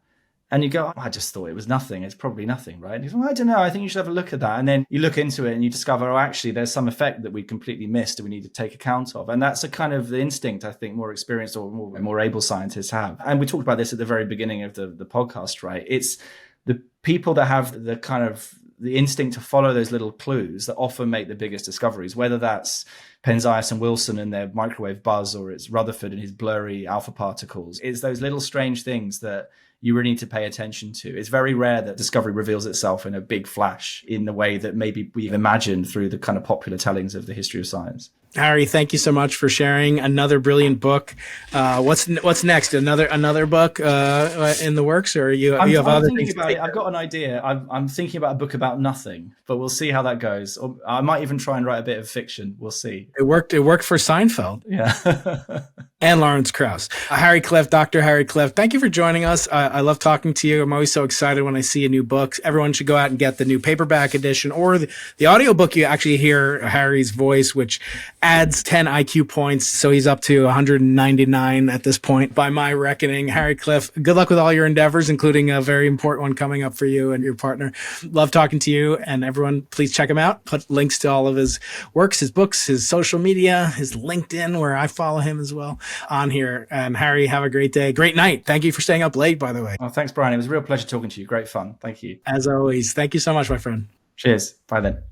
And you go, I just thought it was nothing. It's probably nothing, right? And you go, I don't know. I think you should have a look at that. And then you look into it and you discover, actually, there's some effect that we completely missed that we need to take account of. And that's a kind of the instinct, I think, more experienced or more able scientists have. And we talked about this at the very beginning of the podcast, right? It's the people that have the kind of the instinct to follow those little clues that often make the biggest discoveries, whether that's Penzias and Wilson and their microwave buzz, or it's Rutherford and his blurry alpha particles. It's those little strange things that you really need to pay attention to. It's very rare that discovery reveals itself in a big flash in the way that maybe we've imagined through the kind of popular tellings of the history of science. Harry, thank you so much for sharing another brilliant book. What's next? Another book in the works, or you have other things? I've got an idea. I'm thinking about a book about nothing, but we'll see how that goes. Or I might even try and write a bit of fiction. We'll see. It worked for Seinfeld. Yeah. And Lawrence Krauss. Harry Cliff, Dr. Harry Cliff, thank you for joining us. I love talking to you. I'm always so excited when I see a new book. Everyone should go out and get the new paperback edition or the audiobook. You actually hear Harry's voice, which adds 10 IQ points. So he's up to 199 at this point by my reckoning. Harry Cliff, good luck with all your endeavors, including a very important one coming up for you and your partner. Love talking to you, and everyone, please check him out. Put links to all of his works, his books, his social media, his LinkedIn, where I follow him as well, on here. And Harry, have a great day. Great night. Thank you for staying up late, by the way. Oh, thanks, Brian. It was a real pleasure talking to you. Great fun. Thank you. As always. Thank you so much, my friend. Cheers. Bye then.